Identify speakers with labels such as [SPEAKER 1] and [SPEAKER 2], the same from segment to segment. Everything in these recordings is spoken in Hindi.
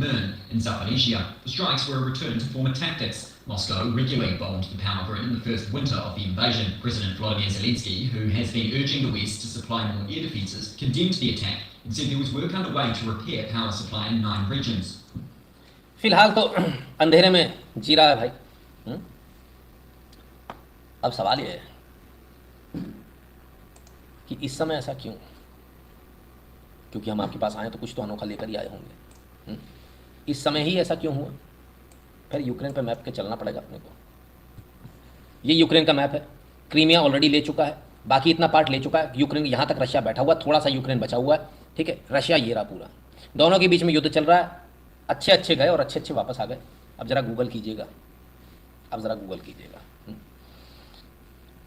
[SPEAKER 1] Mern in Zaporizhia. The strikes were a return to former tactics. Moscow regularly bombed the power grid in the first winter of the invasion. President Volodymyr Zelensky, who has been urging the West to supply more air defences, condemned the attack and said there was work underway to repair power supply in 9 regions.
[SPEAKER 2] फिलहाल तो अंधेरे में जी रहा है भाई। अब सवाल ये है कि इस समय ऐसा क्यों? क्योंकि हम आपके पास आए तो कुछ तो अनोखा लेकर ही आए होंगे। इस समय ही ऐसा क्यों हुआ? फिर यूक्रेन पे मैप के चलना पड़ेगा अपने को। ये यूक्रेन का मैप है। क्रीमिया ऑलरेडी ले चुका है, बाकी इतना पार्ट ले चुका है। यूक्रेन यहाँ तक रशिया बैठा हुआ, थोड़ा सा यूक्रेन बचा हुआ है, ठीक है। रशिया ये रहा पूरा, दोनों के बीच में युद्ध चल रहा है। अच्छे अच्छे गए और अच्छे अच्छे वापस आ गए। अब ज़रा गूगल कीजिएगा,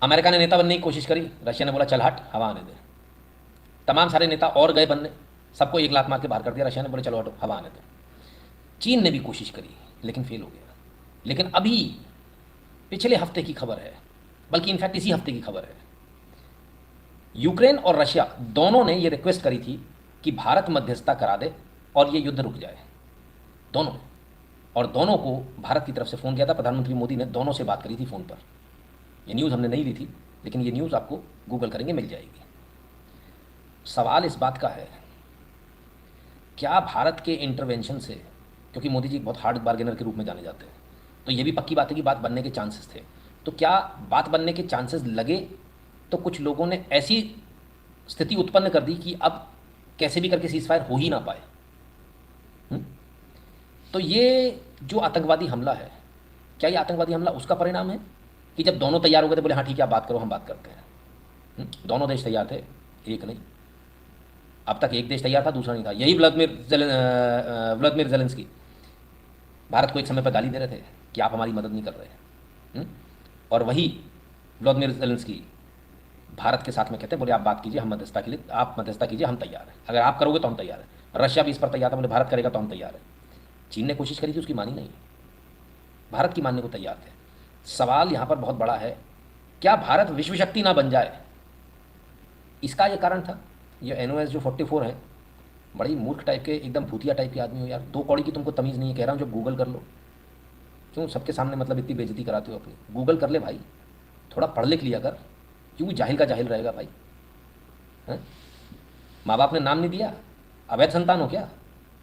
[SPEAKER 2] अमेरिका ने नेता बनने की कोशिश करी, रशिया ने बोला चल हट, हवा आने दे। तमाम सारे नेता और गए बनने, सबको एक लात मार के बाहर कर दिया। रशिया ने बोले चलो हटो, हवा आने दो। चीन ने भी कोशिश करी लेकिन फेल हो गया। लेकिन अभी पिछले हफ्ते की खबर है, बल्कि इनफैक्ट इसी हफ्ते की खबर है, यूक्रेन और रशिया दोनों ने ये रिक्वेस्ट करी थी कि भारत मध्यस्थता करा दे और ये युद्ध रुक जाए, दोनों ने। और दोनों को भारत की तरफ से फ़ोन किया था। प्रधानमंत्री मोदी ने दोनों से बात करी थी फ़ोन पर। ये न्यूज़ हमने नहीं ली थी, लेकिन ये न्यूज़ आपको गूगल करेंगे मिल जाएगी। सवाल इस बात का है, क्या भारत के इंटरवेंशन से, क्योंकि मोदी जी बहुत हार्ड बार्गेनर के रूप में जाने जाते हैं, तो ये भी पक्की बात है कि बात बनने के चांसेस थे। तो क्या बात बनने के चांसेस लगे तो कुछ लोगों ने ऐसी स्थिति उत्पन्न कर दी कि अब कैसे भी करके सीज़फायर हो ही ना पाए। तो ये जो आतंकवादी हमला है, क्या ये आतंकवादी हमला उसका परिणाम है कि जब दोनों तैयार हो गए थे, बोले हाँ ठीक है आप बात करो, हम बात करते हैं। दोनों देश तैयार थे, एक नहीं। अब तक एक देश तैयार था, दूसरा नहीं था। यही व्लादिमीर ज़ेलेंस्की भारत को एक समय पर गाली दे रहे थे कि आप हमारी मदद नहीं कर रहे। और वही व्लादिमीर ज़ेलेंस्की भारत के साथ में कहते हैं, बोले आप बात कीजिए, हम मध्यस्थता के लिए, आप मध्यस्थता कीजिए, हम तैयार हैं। अगर आप करोगे तो हम तैयार हैं। रशिया भी इस पर तैयार था, बोले भारत करेगा तो हम तैयार हैं। चीन ने कोशिश करी थी, उसकी मानी नहीं, भारत की मानने को तैयार थे। सवाल यहाँ पर बहुत बड़ा है, क्या भारत विश्व शक्ति ना बन जाए? इसका ये कारण था। ये NOS जो 44 हैं, बड़ी मूर्ख टाइप के, एकदम भूतिया टाइप के आदमी हो यार। 2 कौड़ी की तुमको तमीज़ नहीं है, कह रहा हूँ जब गूगल कर लो। क्यों सबके सामने मतलब इतनी बेइज्जती कराते हो अपनी? गूगल कर ले भाई, थोड़ा पढ़ लिख लिया कर। क्यों जाहिल का जाहिल रहेगा भाई? हैं? माँ बाप ने नाम नहीं दिया, अवैध संतान हो क्या?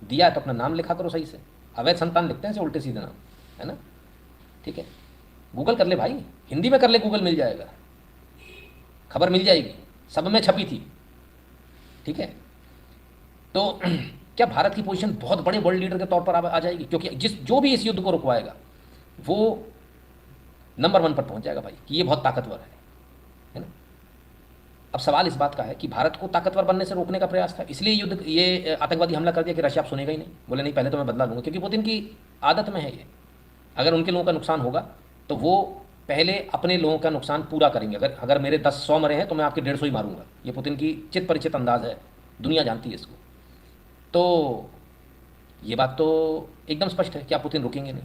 [SPEAKER 2] दिया है तो अपना नाम लिखा करो सही से। अवैध संतान लिखते हैं ऐसे उल्टे सीधे नाम, है ना? ठीक है, गूगल कर ले भाई, हिंदी में कर ले, गूगल मिल जाएगा, खबर मिल जाएगी, सब में छपी थी। ठीक है, तो क्या भारत की पोजीशन बहुत बड़े वर्ल्ड लीडर के तौर पर आ जाएगी? क्योंकि जो भी इस युद्ध को रुकवाएगा वो नंबर 1 पर पहुंच जाएगा भाई कि ये बहुत ताकतवर है ना? अब सवाल इस बात का है कि भारत को ताकतवर बनने से रोकने का प्रयास था, इसलिए युद्ध, ये आतंकवादी हमला कर दिया कि रशिया आप सुनेगा ही नहीं। बोले नहीं, पहले तो मैं बदला लूँगा, क्योंकि पुतिन की आदत में है ये। अगर उनके लोगों का नुकसान होगा तो वो पहले अपने लोगों का नुकसान पूरा करेंगे। अगर मेरे 10-100 मरे हैं तो मैं आपके 150 ही मारूंगा। ये पुतिन की चित परिचित अंदाज है, दुनिया जानती है इसको। तो ये बात तो एकदम स्पष्ट है कि आप पुतिन रुकेंगे नहीं।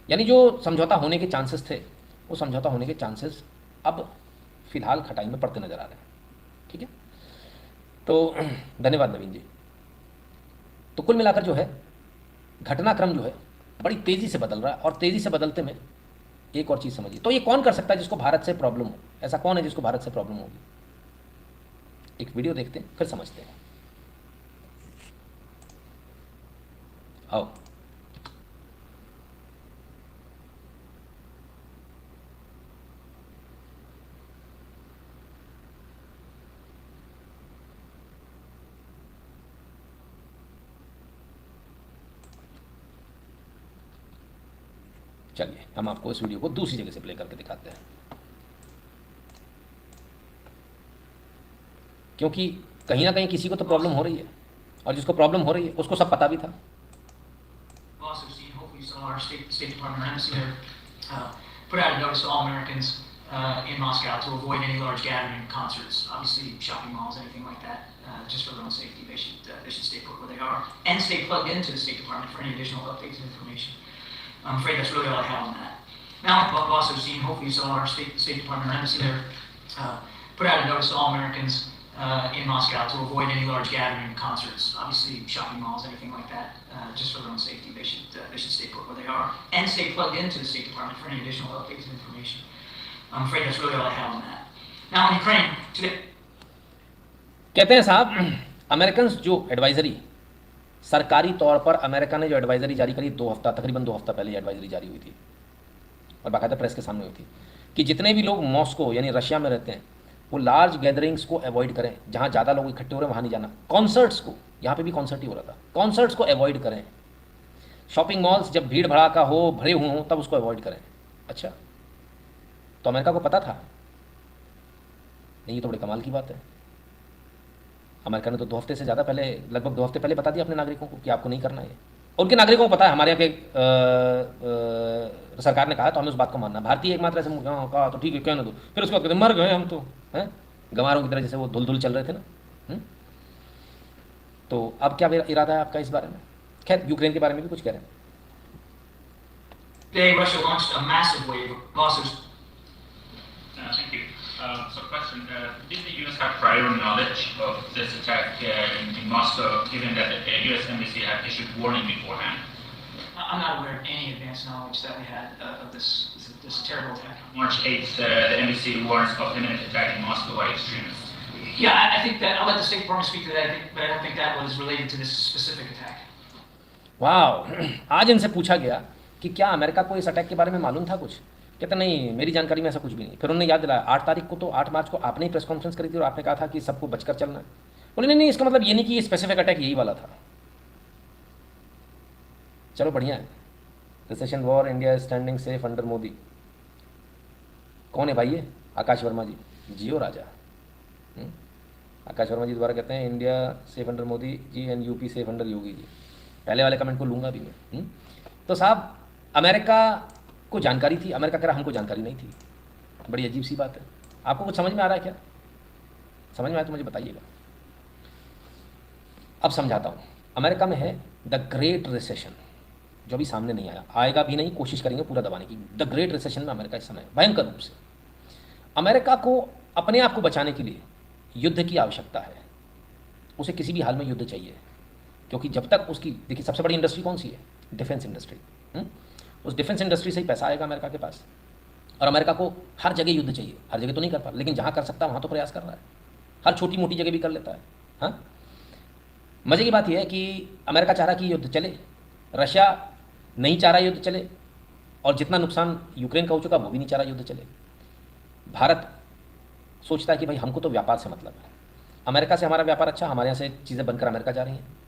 [SPEAKER 2] यानी जो समझौता होने के चांसेस थे, वो समझौता होने के चांसेस अब फिलहाल खटाई में पड़ते नजर आ रहे हैं। ठीक है, तो धन्यवाद नवीन जी। तो कुल मिलाकर जो है घटनाक्रम जो है बड़ी तेज़ी से बदल रहा है, और तेज़ी से बदलते में एक और चीज़ समझिए, तो ये कौन कर सकता है जिसको भारत से प्रॉब्लम हो? ऐसा कौन है जिसको भारत से प्रॉब्लम होगी? एक वीडियो देखते हैं फिर समझते हैं। आओ, चलिए हम आपको इस वीडियो को दूसरी जगह से प्ले करके दिखाते हैं, क्योंकि कहीं ना कहीं किसी को तो प्रॉब्लम हो रही है, और जिसको प्रॉब्लम हो रही है उसको सब पता भी था।
[SPEAKER 3] Put out a notice to all Americans in Moscow to avoid any large gathering concerts, obviously shopping malls, anything like that, just for their own safety. They should stay put where they are and stay plugged into the State Department for any additional updates and information. I'm afraid that's really all I have on that. Now, I've also seen, hopefully you saw our State Department or embassy there, put out a notice to all Americans in Moscow to avoid any large gathering concerts, obviously shopping malls, anything like that, just for their own safety. they should stay put where they are and stay plugged into the State Department for any additional updates and information. I'm afraid that's really all I have on that. Now in Ukraine today.
[SPEAKER 2] कहते हैं साहब, अमेरिकन जो एडवाइजरी सरकारी तौर पर अमेरिका ने जो एडवाइजरी जारी करी तकरीबन 2 हफ्ता पहले एडवाइजरी जारी हुई थी और बाकायदा प्रेस के सामने हुई थी कि जितने भी लोग मॉस्को यानी रशिया में रहते हैं वो लार्ज गैदरिंग्स को अवॉइड करें, जहाँ ज़्यादा लोग इकट्ठे हो रहे हैं वहाँ नहीं जाना। कॉन्सर्ट्स को, यहाँ पे भी कॉन्सर्ट ही हो रहा था, कॉन्सर्ट्स को अवॉइड करें। शॉपिंग मॉल्स जब भीड़ भड़ाका हो, भरे हुए हों, तब उसको अवॉइड करें। अच्छा, तो अमेरिका को पता था? नहीं, ये तो बड़े कमाल की बात है। अमेरिका ने तो 2 हफ्ते से ज़्यादा पहले, लगभग 2 हफ्ते पहले बता दिया अपने नागरिकों को कि आपको नहीं करना है। उनके नागरिकों को पता है, हमारे यहाँ के सरकार ने कहा तो हमें उस बात को मानना। भारतीय एकमात्र ऐसे कहा तो ठीक है, कहने दो, फिर उसके बाद कहते मर गए हम तो, हैं गंवारों की तरह, जैसे वो धुल चल रहे थे ना। तो अब क्या इरादा है आपका इस बारे में? खैर, यूक्रेन के बारे में भी कुछ कह रहे हैं।
[SPEAKER 3] Today, Russia launched a massive wave of lawsuits.
[SPEAKER 4] Thank you. So question, did the U.S. have prior knowledge of this attack in Moscow, given that the U.S. Embassy had issued warning beforehand?
[SPEAKER 3] I'm not aware of any advanced knowledge that we had of this terrible attack.
[SPEAKER 4] March 8th, the embassy warns of imminent attack in Moscow by extremists.
[SPEAKER 3] Yeah, I think that, I'll let the State Department speak to that, but I don't think that was related to this specific attack.
[SPEAKER 2] वाह, आज इनसे पूछा गया कि क्या अमेरिका को इस अटैक के बारे में मालूम था कुछ? कहते नहीं, मेरी जानकारी में ऐसा कुछ भी नहीं। फिर उन्होंने याद दिलाया 8 तारीख को, तो 8 मार्च को आपने ही प्रेस कॉन्फ्रेंस करी थी और आपने कहा था कि सबको बचकर चलना है। बोले नहीं, इसका मतलब ये नहीं कि ये स्पेसिफिक अटैक यही वाला था। चलो बढ़िया है। Recession war, India standing safe under Modi. कौन है भाई ये? आकाश वर्मा जी, जियो राजा। आकाश वर्मा जी दोबारा कहते हैं India safe under Modi ji and UP safe under Yogi ji. पहले वाले कमेंट को लूँगा भी मैं। तो साहब, अमेरिका को जानकारी थी, अमेरिका कह रहा हमको जानकारी नहीं थी। बड़ी अजीब सी बात है। आपको कुछ समझ में आ रहा है क्या? समझ में आया तो मुझे बताइएगा। अब समझाता हूँ। अमेरिका में है द ग्रेट रिसेशन, जो अभी सामने नहीं आया, आएगा भी नहीं, कोशिश करेंगे पूरा दबाने की। द ग्रेट रिसेशन में अमेरिका इस समय भयंकर रूप से। अमेरिका को अपने आप को बचाने के लिए युद्ध की आवश्यकता है। उसे किसी भी हाल में युद्ध चाहिए, क्योंकि जब तक उसकी, देखिए सबसे बड़ी इंडस्ट्री कौन सी है? Defence industry. उस डिफेंस इंडस्ट्री से ही पैसा आएगा अमेरिका के पास। और अमेरिका को हर जगह युद्ध चाहिए, हर जगह तो नहीं कर पा, लेकिन जहाँ कर सकता है वहाँ तो प्रयास कर रहा है। हर छोटी मोटी जगह भी कर लेता है। हाँ, मज़े की बात यह है कि अमेरिका चाह रहा कि युद्ध चले, रशिया नहीं चाह रहा युद्ध चले, और जितना नुकसान यूक्रेन का हो चुका वो भी नहीं चाह रहा युद्ध चले। भारत सोचता है कि भाई हमको तो व्यापार से मतलब है, अमेरिका से हमारा व्यापार अच्छा, हमारे यहाँ से चीज़ें बनकर अमेरिका जा रही हैं।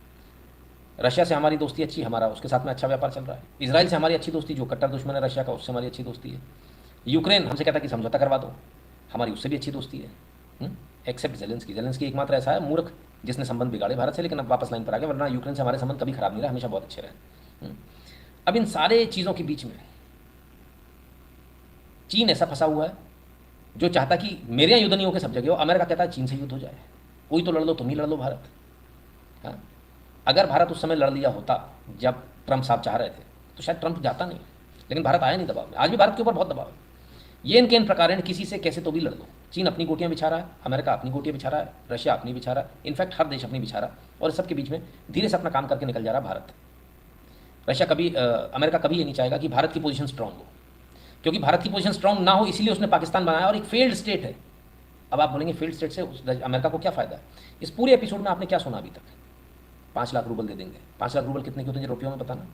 [SPEAKER 2] रशिया से हमारी दोस्ती अच्छी, हमारा उसके साथ में अच्छा व्यापार चल रहा है। इजराइल से हमारी अच्छी दोस्ती, जो कट्टर दुश्मन है रशिया का, उससे हमारी अच्छी दोस्ती है। यूक्रेन हमसे कहता है कि समझौता करवा दो, हमारी उससे भी अच्छी दोस्ती है। एक्सेप्ट जेलेंस्की एकमात्र ऐसा है मूर्ख जिसने संबंध बिगाड़े भारत से, लेकिन अब वापस लाइन पर आ गए, वरना यूक्रेन से हमारे संबंध कभी खराब नहीं रहे, हमेशा बहुत अच्छे रहे। अब इन सारे चीज़ों के बीच में चीन ऐसा फंसा हुआ है जो चाहता कि मेरे यहाँ युद्ध नहीं होकर सब जगह हो। अमेरिका कहता है चीन से युद्ध हो जाए, कोई तो लड़ लो, तुम ही लड़ लो भारत। हाँ, अगर भारत उस समय लड़ लिया होता जब ट्रंप साहब चाह रहे थे, तो शायद ट्रंप जाता नहीं, लेकिन भारत आया नहीं दबाव में। आज भी भारत के ऊपर बहुत दबाव है। ये इनके इन प्रकार किसी से कैसे तो भी लड़ दो। चीन अपनी गोटियाँ बिछा रहा है, अमेरिका अपनी गोटियाँ बिछा रहा है, रशिया अपनी बिछा रहा है, इनफैक्ट हर देश अपनी बिछा रहा है, और इस सब के बीच में धीरे से अपना काम करके निकल जा रहा है भारत। रशिया कभी अमेरिका कभी ये नहीं चाहेगा कि भारत की पोजीशन स्ट्रांग हो, क्योंकि भारत की पोजीशन स्ट्रांग ना हो इसलिए उसने पाकिस्तान बनाया, और एक फेल्ड स्टेट है। अब आप बोलेंगे फेल्ड स्टेट से अमेरिका को क्या फ़ायदा है? इस पूरे एपिसोड में आपने क्या सुना अभी तक? 5 लाख रुपये दे देंगे। 5 लाख रुपये कितने के होते हैं रुपयों में बताना?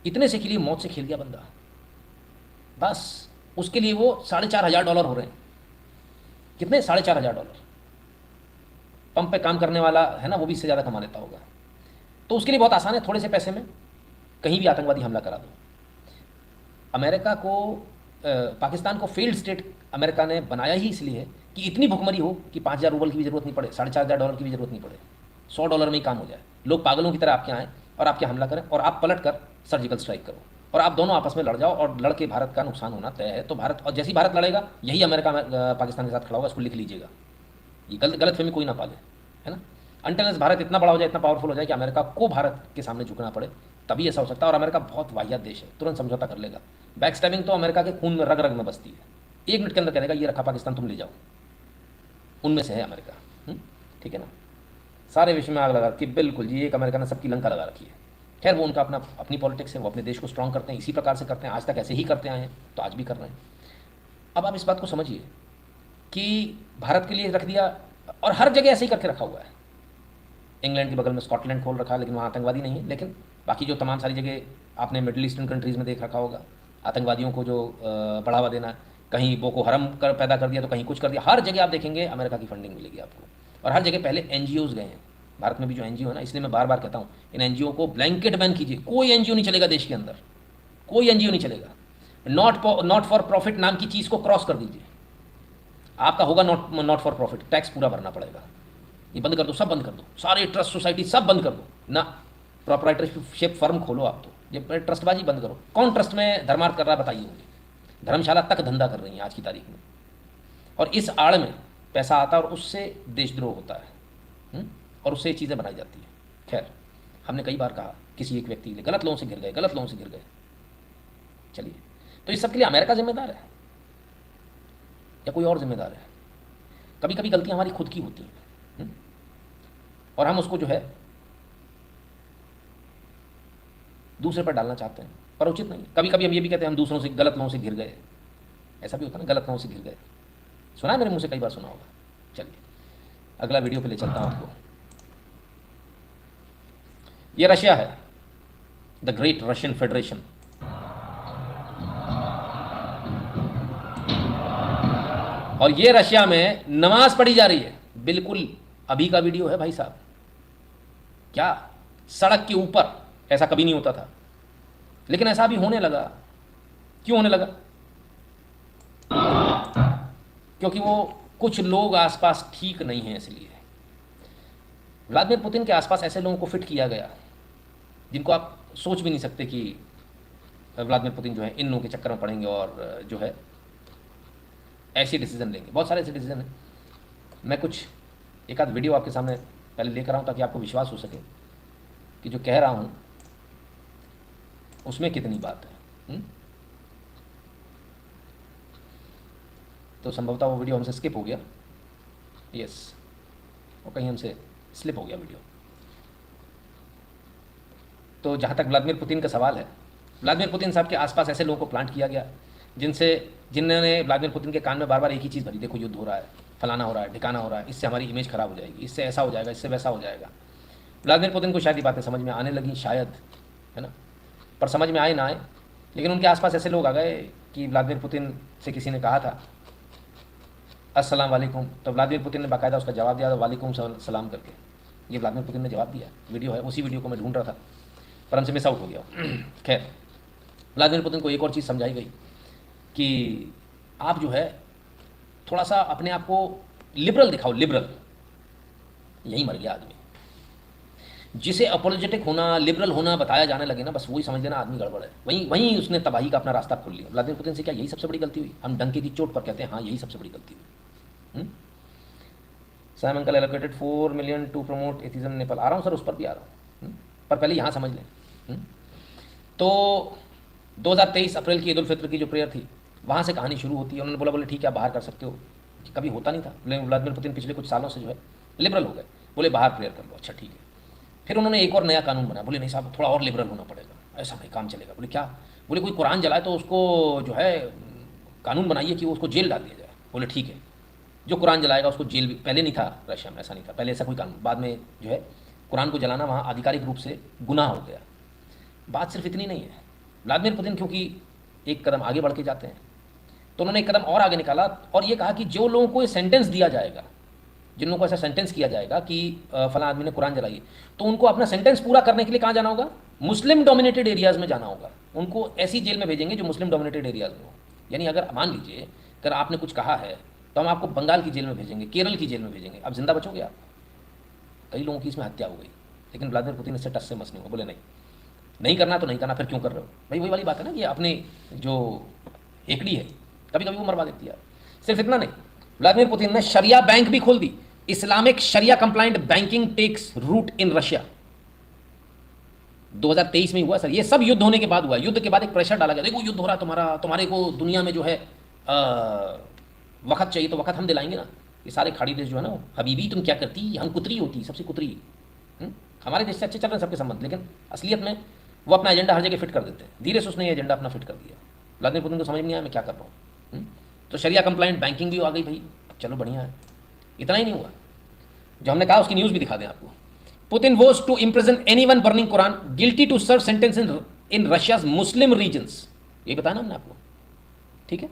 [SPEAKER 2] इतने से के लिए मौत से खेल गया बंदा, बस उसके लिए वो $4,500 हो रहे हैं। कितने? $4,500। पंप पे काम करने वाला है ना, वो भी इससे ज़्यादा कमा लेता होगा। तो उसके लिए बहुत आसान है, थोड़े से पैसे में कहीं भी आतंकवादी हमला करा दो। अमेरिका को पाकिस्तान को फेल्ड स्टेट अमेरिका ने बनाया ही इसलिए कि इतनी भुखमरी हो कि 5,000 रूबल की भी जरूरत नहीं पड़े, $4,500 की भी जरूरत नहीं पड़े, $100 में ही काम हो जाए। लोग पागलों की तरह आपके आएँ और आपके हमला करें, और आप पलट कर सर्जिकल स्ट्राइक करो, और आप दोनों आपस में लड़ जाओ, और लड़ के भारत का नुकसान होना तय है। तो भारत, और जैसे ही भारत लड़ेगा यही अमेरिका पाकिस्तान के साथ खड़ा होगा। इसको लिख लीजिएगा, ये गलत फहमी कोई ना पाले, है ना। अनटिल भारत इतना बड़ा हो जाए, इतना पावरफुल हो जाए कि अमेरिका को भारत के सामने झुकना पड़े, तभी ऐसा हो सकता है। और अमेरिका बहुत वाहियात देश है, तुरंत समझौता कर लेगा। बैक स्टैबिंग तो अमेरिका के खून में रग रग में बसती है। 1 मिनट के अंदर कहेगा ये रखा पाकिस्तान, तुम ले जाओ। उनमें से है अमेरिका, ठीक है ना। सारे विश्व में आग लगा कि बिल्कुल जी, एक अमेरिका ने सबकी लंका लगा रखी है। खैर वो उनका अपना अपनी पॉलिटिक्स है, वो अपने देश को स्ट्रांग करते हैं, इसी प्रकार से करते हैं, आज तक ऐसे ही करते आए हैं, तो आज भी कर रहे हैं। अब आप इस बात को समझिए कि भारत के लिए रख दिया, और हर जगह ऐसे ही करके रखा हुआ है। इंग्लैंड के बगल में स्कॉटलैंड खोल रखा है, लेकिन वहाँ आतंकवादी नहीं है, लेकिन बाकी जो तमाम सारी जगह आपने मिडिल ईस्टर्न कंट्रीज़ में देख रखा होगा, आतंकवादियों को जो बढ़ावा देना, कहीं बोको हरम पैदा कर दिया तो कहीं कुछ कर दिया, हर जगह आप देखेंगे अमेरिका की फंडिंग मिलेगी आपको। और हर जगह पहले NGOs गए हैं, भारत में भी जो NGO है ना, इसलिए मैं बार बार कहता हूँ इन NGO को ब्लैंकेट बैन कीजिए, कोई NGO नहीं चलेगा देश के अंदर, कोई NGO नहीं चलेगा। नॉट फॉर प्रॉफिट नाम की चीज़ को क्रॉस कर दीजिए, आपका होगा नॉट फॉर प्रॉफिट, टैक्स पूरा भरना पड़ेगा, ये बंद कर दो, सब बंद कर दो, सारे ट्रस्ट सोसाइटी सब बंद कर दो ना, प्रोप्राइटरशिप फर्म खोलो आप, तो ये ट्रस्टबाजी बंद करो। कौन ट्रस्ट में धर्मार्थ कर रहा है बताइए मुझे, धर्मशाला तक धंधा कर रही हैं आज की तारीख में, और इस आड़ में पैसा आता है और उससे देशद्रोह होता है, और उससे चीज़ें बनाई जाती हैं। खैर हमने कई बार कहा किसी एक व्यक्ति ने गलत लोगों से गिर गए, गलत लोगों से गिर गए, चलिए तो इस सब के लिए अमेरिका जिम्मेदार है या कोई और जिम्मेदार है? कभी कभी गलतियां हमारी खुद की होती हैं, और हम उसको जो है दूसरे पर डालना चाहते हैं, पर उचित नहीं। कभी कभी हम ये भी कहते हैं हम दूसरों से, गलत लोगों से गिर गए, ऐसा भी होता है ना, गलत लोगों से गिर गए, सुना है मेरे मुंह से, कई बार सुना होगा। चलिए अगला वीडियो पे ले चलता हूं आपको। ये रशिया है, द ग्रेट रशियन फेडरेशन। और ये रशिया में नमाज पढ़ी जा रही है, बिल्कुल अभी का वीडियो है भाई साहब। क्या सड़क के ऊपर, ऐसा कभी नहीं होता था, लेकिन ऐसा भी होने लगा। क्यों होने लगा? क्योंकि वो कुछ लोग आसपास ठीक नहीं हैं, इसलिए व्लादिमीर पुतिन के आसपास ऐसे लोगों को फिट किया गया जिनको आप सोच भी नहीं सकते कि व्लादिमीर पुतिन जो है इन लोगों के चक्कर में पड़ेंगे और जो है ऐसे डिसीजन लेंगे। बहुत सारे ऐसे डिसीजन हैं, मैं कुछ एक आध वीडियो आपके सामने पहले लेकर आऊँ ताकि आपको विश्वास हो सके कि जो कह रहा हूँ उसमें कितनी बात है। तो संभवतः वो वीडियो हमसे स्किप हो गया, यस, वो कहीं हमसे स्लिप हो गया वीडियो। तो जहाँ तक व्लादिमीर पुतिन का सवाल है, व्लादिमीर पुतिन साहब के आसपास ऐसे लोगों को प्लांट किया गया जिन्होंने व्लादिमीर पुतिन के कान में बार बार एक ही चीज़ भरी, देखो युद्ध हो रहा है, फलाना हो रहा है, ठिकाना हो रहा है, इससे हमारी इमेज खराब हो जाएगी, इससे ऐसा हो जाएगा, इससे वैसा हो जाएगा। व्लादिमीर पुतिन को शायद ये बातें समझ में आने लगी, शायद, है ना, पर समझ में आए ना आए, लेकिन उनके आसपास ऐसे लोग आ गए कि व्लादिमीर पुतिन से किसी ने कहा था अस्सलाम वालेकुम, तो व्लादिमीर पुतिन ने बाकायदा उसका जवाब दिया, वालेकुम सलाम करके। ये व्लादिमीर पुतिन ने जवाब दिया, वीडियो है, उसी वीडियो को मैं ढूंढ रहा था पर हमसे मिस आउट हो गया। खैर व्लादिमीर पुतिन को एक और चीज़ समझाई गई कि आप जो है थोड़ा सा अपने आप को लिबरल दिखाओ, लिबरल। यही मर गया आदमी, जिसे अपोलोजेटिक होना, लिबरल होना बताया जाने लगे ना, बस वही समझ लेना आदमी गड़बड़ है। वहीं उसने तबाही का अपना रास्ता खोल लिया। व्लादिमीर पुतिन से क्या यही सबसे बड़ी गलती हुई? हम डंके की चोट पर कहते हैं हाँ यही सबसे बड़ी गलती हुई। Sam uncle allocated 4 million to promote atheism Nepal. आ रहा हूँ सर, उस पर भी आ रहा हूँ, पर पहले यहाँ समझ लें। तो 2023 अप्रैल की ईद उल फित्र की जो प्रेयर थी, वहाँ से कहानी शुरू होती है। उन्होंने बोले ठीक है आप बाहर कर सकते हो, कभी होता नहीं था। व्लादिमीर पुतिन पिछले कुछ सालों से जो है लिबरल हो गए, बोले बाहर प्रेयर कर लो, अच्छा ठीक है। फिर उन्होंने एक और नया कानून बनाया, बोले नहीं साहब थोड़ा और लिबरल होना पड़ेगा, ऐसा नहीं काम चलेगा। बोले क्या? बोले कोई कुरान जलाए तो उसको जो है कानून बनाइए कि उसको जेल डाल दिया जाए। बोले ठीक है, जो कुरान जलाएगा उसको जेल भी। पहले नहीं था रशिया में, ऐसा नहीं था पहले, ऐसा कोई कानून, बाद में जो है कुरान को जलाना वहाँ आधिकारिक रूप से गुनाह हो गया। बात सिर्फ इतनी नहीं है, व्लादिमीर पुतिन क्योंकि एक कदम आगे बढ़ के जाते हैं, तो उन्होंने एक कदम और आगे निकाला और ये कहा कि जो लोगों को ये सेंटेंस दिया जाएगा, जिन लोगों को ऐसा सेंटेंस किया जाएगा कि फला आदमी ने कुरान जलाई, तो उनको अपना सेंटेंस पूरा करने के लिए कहाँ जाना होगा? मुस्लिम डोमिनेटेड एरियाज़ में जाना होगा। उनको ऐसी जेल में भेजेंगे जो मुस्लिम डोमिनेटेड एरियाज़ में हो। यानी अगर मान लीजिए अगर आपने कुछ कहा है तो हम आपको बंगाल की जेल में भेजेंगे, केरल की जेल में भेजेंगे, अब जिंदा बचोगे आप? कई लोगों की इसमें हत्या हो गई, लेकिन व्लादिमीर पुतिन इससे टस से मस नहीं हुआ। बोले नहीं करना तो नहीं करना, फिर क्यों कर रहे हो भाई? वही वाली बात है ना कि अपने जो हेकड़ी है कभी कभी वो मरवा देती है। सिर्फ इतना नहीं, व्लादिमीर पुतिन ने शरिया बैंक भी खोल दी। इस्लामिक शरिया compliant banking takes root in Russia. 2023 में हुआ सर, ये सब युद्ध होने के बाद हुआ। युद्ध के बाद एक प्रेशर डाला गया, देखो युद्ध हो रहा है तुम्हारे को दुनिया में जो है वक्त चाहिए, तो वक्त हम दिलाएंगे ना। ये सारे खाड़ी देश जो है ना, हबीबी तुम क्या करती, हम कुतरी होती, सबसे कुतरी। हमारे देश से अच्छे चल रहे हैं सबके संबंध, लेकिन असलियत में वो अपना एजेंडा हर जगह फिट कर देते हैं। धीरे से उसने ये एजेंडा अपना फिट कर दिया। व्लादिमीर पुतिन को समझ में नहीं आया मैं क्या कर रहा हूँ। तो शरिया कंप्लाइंट बैंकिंग भी आ गई भाई, चलो बढ़िया है। इतना ही नहीं हुआ, जो हमने कहा उसकी न्यूज़ भी दिखा दें आपको। Putin was to imprison anyone burning Quran guilty to serve sentence in Russia's Muslim regions, ये बताया ना हमने आपको, ठीक है।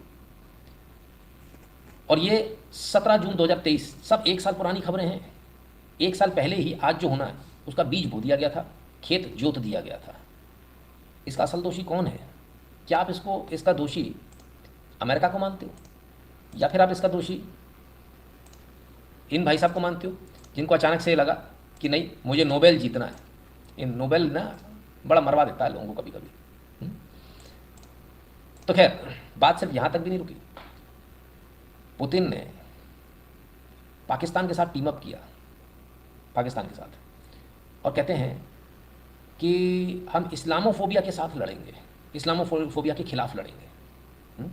[SPEAKER 2] और ये 17 जून 2023, सब एक साल पुरानी खबरें हैं। एक साल पहले ही आज जो होना है उसका बीज बो दिया गया था, खेत जोत दिया गया था। इसका असल दोषी कौन है? क्या आप इसका दोषी अमेरिका को मानते हो, या फिर आप इसका दोषी इन भाई साहब को मानते हो जिनको अचानक से लगा कि नहीं मुझे नोबेल जीतना है? इन नोबेल ना बड़ा मरवा देता है लोगों को कभी कभी। तो खैर बात सिर्फ यहाँ तक भी नहीं रुकी। पुतिन ने पाकिस्तान के साथ टीम अप किया, पाकिस्तान के साथ, और कहते हैं कि हम इस्लामोफोबिया के साथ लड़ेंगे, इस्लामोफोबिया के खिलाफ लड़ेंगे।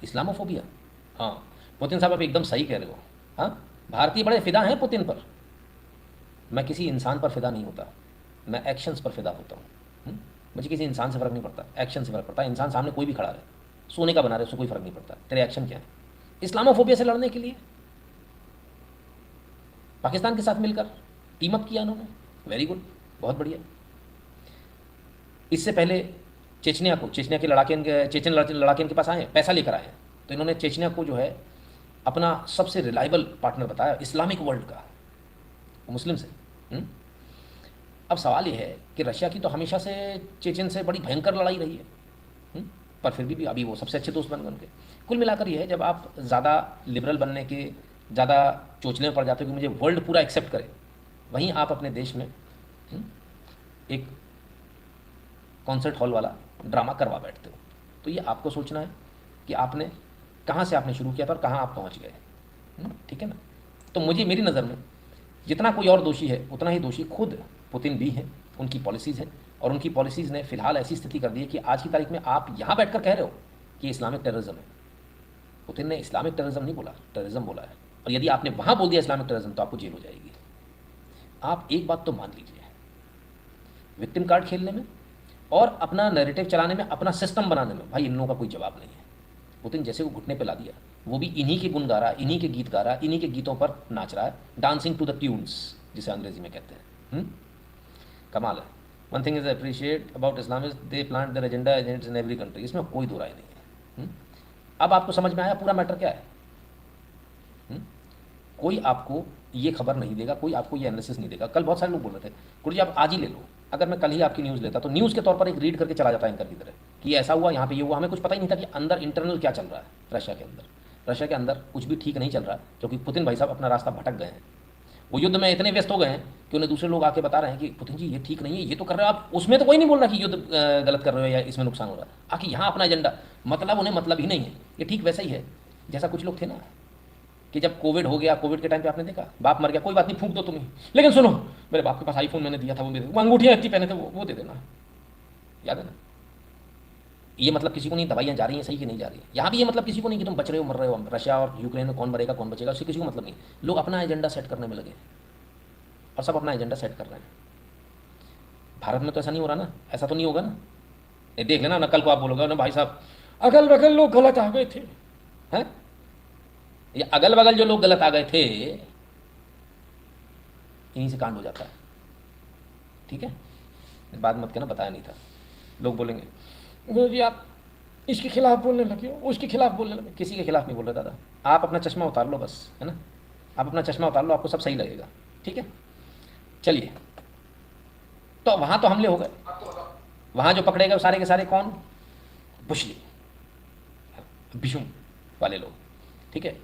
[SPEAKER 2] इस्लामोफोबिया, हाँ पुतिन साहब आप एकदम सही कह रहे हो। हाँ भारतीय बड़े फिदा हैं पुतिन पर। मैं किसी इंसान पर फिदा नहीं होता, मैं एक्शंस पर फिदा होता हूँ। मुझे किसी इंसान से फ़र्क नहीं पड़ता, एक्शन से फ़र्क पड़ता है। इंसान सामने कोई भी खड़ा रहे, सोने का बना रहे, उससे कोई फ़र्क नहीं पड़ता, तेरे एक्शन क्या है। इस्लामोफोबिया से लड़ने के लिए पाकिस्तान के साथ मिलकर टीम अप किया उन्होंने, वेरी गुड, बहुत बढ़िया। इससे पहले चेचनिया के चेचन लड़ाके इनके पास आए, पैसा लेकर आए, तो इन्होंने चेचनिया को जो है अपना सबसे रिलायबल पार्टनर बताया इस्लामिक वर्ल्ड का, मुस्लिम से। अब सवाल ये है कि रशिया की तो हमेशा से चेचन से बड़ी भयंकर लड़ाई रही है, पर फिर भी अभी वो सबसे अच्छे दोस्त बन गए। कुल मिलाकर ये है, जब आप ज़्यादा लिबरल बनने के, ज़्यादा चोचले में पड़ जाते हो कि मुझे वर्ल्ड पूरा एक्सेप्ट करे, वहीं आप अपने देश में एक कॉन्सर्ट हॉल वाला ड्रामा करवा बैठते हो। तो ये आपको सोचना है कि आपने कहाँ से आपने शुरू किया था और कहाँ आप पहुँच गए, ठीक है ना। तो मेरी नज़र में जितना कोई और दोषी है उतना ही दोषी खुद पुतिन भी हैं, उनकी पॉलिसीज़ हैं, और उनकी पॉलिसीज़ ने फिलहाल ऐसी स्थिति कर दी है कि आज की तारीख में आप यहाँ बैठकर कह रहे हो कि इस्लामिक टेररिज्म है। पुतिन ने इस्लामिक टेररिज्म नहीं बोला, टेररिज्म बोला है, और यदि आपने वहाँ बोल दिया इस्लामिक टेररिज्म तो आपको जेल हो जाएगी। आप एक बात तो मान लीजिए, विक्टिम कार्ड खेलने में और अपना नैरेटिव चलाने में, अपना सिस्टम बनाने में, भाई इन लोगों का कोई जवाब नहीं है। पुतिन जैसे को घुटने पे ला दिया, वो भी इन्हीं के गुण गा रहा, इन्हीं के गीत गा रहा, इन्हीं के गीतों पर नाच रहा है, डांसिंग टू द ट्यून्स जिसे अंग्रेजी में कहते हैं। कमाल है। One thing is appreciate about Islam is they plant their agenda agents in every country, इसमें कोई दो राय नहीं है। अब आपको समझ में आया पूरा मैटर क्या है। कोई आपको ये खबर नहीं देगा, कोई आपको ये एनालिसिस नहीं देगा। कल बहुत सारे लोग बोल रहे थे गुरु जी आप आज ही ले लो, अगर मैं कल ही आपकी न्यूज़ लेता तो न्यूज़ के तौर पर एक रीड करके चला जाता एंकर की तरह कि ऐसा हुआ, यहाँ पे ये हुआ। हमें कुछ पता ही नहीं था कि अंदर इंटरनल क्या चल रहा है रशिया के अंदर। रशिया के अंदर कुछ भी ठीक नहीं चल रहा, क्योंकि पुतिन भाई साहब अपना रास्ता भटक गए हैं। वो युद्ध में इतने व्यस्त हो गए हैं कि उन्हें दूसरे लोग आके बता रहे हैं कि पुतिन जी ये ठीक नहीं है, ये तो कर रहे हो आप। उसमें तो कोई नहीं बोल रहा कि युद्ध गलत कर रहे हो या इसमें नुकसान हो रहा है। आखिर यहाँ अपना एजेंडा, मतलब उन्हें मतलब ही नहीं है। ये ठीक वैसा ही है जैसा कुछ लोग थे ना कि जब कोविड हो गया, कोविड के टाइम पे आपने देखा बाप मर गया, कोई बात नहीं फूंक दो तुम्हें, लेकिन सुनो मेरे बाप के पास आईफोन मैंने दिया था, वो अंगूठियाँ इतनी पहने थे, वो दे देना, याद है ना। ये मतलब किसी को नहीं दवाइयाँ जा रही हैं सही कि नहीं जा रही है। यहाँ भी ये मतलब किसी को नहीं कि तुम बच रहे हो मर रहे हो। रशिया और यूक्रेन में कौन मरेगा कौन बचेगा उससे किसी को मतलब नहीं। लोग अपना एजेंडा सेट करने में लगे और सब अपना एजेंडा सेट कर रहे हैं। भारत में तो ऐसा नहीं हो रहा ना, ऐसा तो नहीं होगा ना। ये देख लेना, कल को आप बोलोगे ना भाई साहब अगल बगल लोग गलत आ गए थे, हैं ये अगल बगल जो लोग गलत आ गए थे, इन्हीं से कांड हो जाता है, ठीक है। बात मत कहना बताया नहीं था। लोग बोलेंगे गुरु जी आप इसके खिलाफ बोलने लगे हो, उसके खिलाफ बोलने लगे। किसी के खिलाफ नहीं बोल रहे दादा, आप अपना चश्मा उतार लो बस, है ना। आप अपना चश्मा उतार लो, आपको सब सही लगेगा, ठीक है। चलिए, तो वहां तो हमले हो गए। वहां जो पकड़े गए सारे के सारे कौन? बुशली, बिशुम वाले लोग, ठीक है।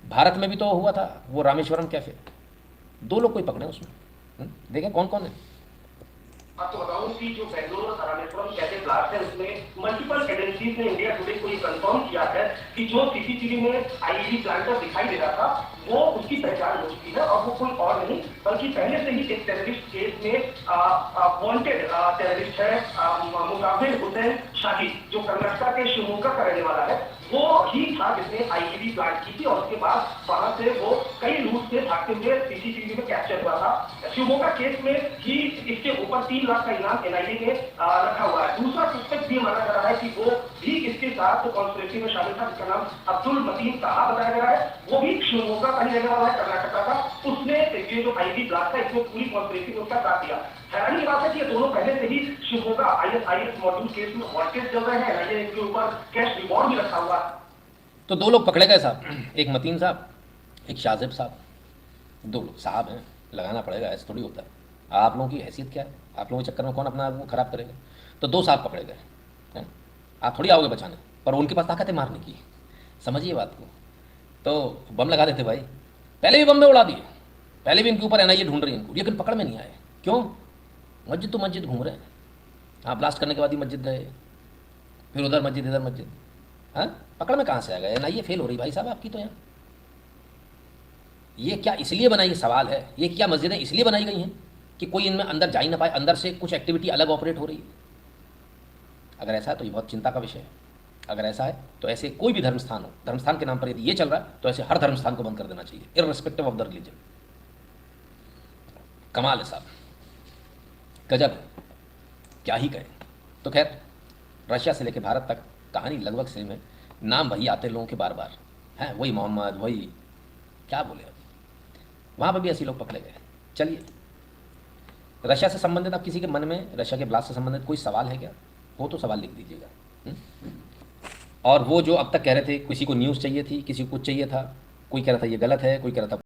[SPEAKER 2] भारत में भी तो हुआ था वो रामेश्वरम कैफे, 2 लोग कोई पकड़े उसमें, देखें कौन कौन है।
[SPEAKER 5] आपको बताऊं कि जो बेंगलुरु और रामेश्वरम कैफे ब्लास्ट है उसमें मल्टीपल एजेंसीज ने इंडिया टुडे को ये कंफर्म किया है कि जो सीसीटीवी में आईईडी प्लांटर दिखाई दे रहा था वो उसकी पहचान हो चुकी है, और वो कोई और नहीं बल्कि पहले से ही एक टेररिस्ट केस में वांटेड टेररिस्ट है मुकाबिल हुसैन शाही, जो कर्नाटक के शिवमोगा का रहने वाला है। वो ही था जिसने आईईडी प्लांट की थी और उसके बाद वहां से वो कई रूट से भागते हुए सीसीटीवी में कैप्चर हुआ था। शिवमोगा केस में ही इसके ऊपर 3 लाख का इनाम एनआईए ने रखा हुआ है। दूसरा सस्पेक्ट भी माना जा रहा है कि वो भी इसके साथ कॉन्स्पिरेसी में शामिल था, जिसका नाम अब्दुल मतीन साहा बताया जा रहा है। वो भी शिवमोगा का ही रहने वाला है, कर्नाटक का। उसने ये जो आईडी ब्लास्ट था इसमें पूरी कॉन्स्पिरेसी में उसका साथ दिया। हैरानी की बात है कि ये दोनों पहले से ही शिवमोगा आईएसआईएस मॉड्यूल केस में वांटेड चल रहे हैं। एनआईए इनके ऊपर कैश रिवॉर्ड भी रखा हुआ है।
[SPEAKER 2] तो 2 लोग पकड़े गए साहब, एक मतीन साहब, एक शाहजेब साहब। 2 लोग साहब हैं, लगाना पड़ेगा, ऐसा थोड़ी होता है। आप लोगों की हैसियत क्या है? आप लोगों के चक्कर में कौन अपना वो खराब करेगा? तो 2 साहब पकड़े गए हैं, आप थोड़ी आओगे बचाने, पर उनके पास ताकत है मारने की। समझिए बात को। तो बम लगा देते भाई, पहले भी बम में उड़ा दिए, पहले भी इनके ऊपर एनआईए ढूंढ रही है इनको, लेकिन पकड़ में नहीं आए। क्यों? मस्जिद तो मस्जिद घूम रहे हैं। हाँ, ब्लास्ट करने के बाद ही मस्जिद गए, फिर उधर मस्जिद इधर मस्जिद। हाँ, पकड़ में कहाँ से आ गए? एनआईए फेल हो रही भाई साहब आपकी तो। यहाँ ये क्या इसलिए बनाई, सवाल है, ये क्या मस्जिदें इसलिए बनाई गई हैं कि कोई इनमें अंदर जा ही ना पाए, अंदर से कुछ एक्टिविटी अलग ऑपरेट हो रही है? अगर ऐसा है तो ये बहुत चिंता का विषय है। अगर ऐसा है तो ऐसे कोई भी धर्मस्थान हो, धर्मस्थान के नाम पर यदि ये चल रहा है तो ऐसे हर धर्मस्थान को बंद कर देना चाहिए, इररिस्पेक्टिव ऑफ द रिलीजन। कमाल है साहब, गजब है, क्या ही कहें। तो खैर, रशिया से लेकर भारत तक कहानी लगभग सेम है, नाम वही आते लोगों के बार बार हैं, वही मोहम्मद, वही क्या बोले। अब वहाँ पर भी ऐसे लोग पकड़े गए। चलिए, रशिया से संबंधित अब किसी के मन में रशिया के ब्लास्ट से संबंधित कोई सवाल है क्या? हो तो सवाल लिख दीजिएगा। और वो जो अब तक कह रहे थे, किसी को न्यूज़ चाहिए थी, किसी को कुछ चाहिए था, कोई कह रहा था ये गलत है, कोई कह रहा था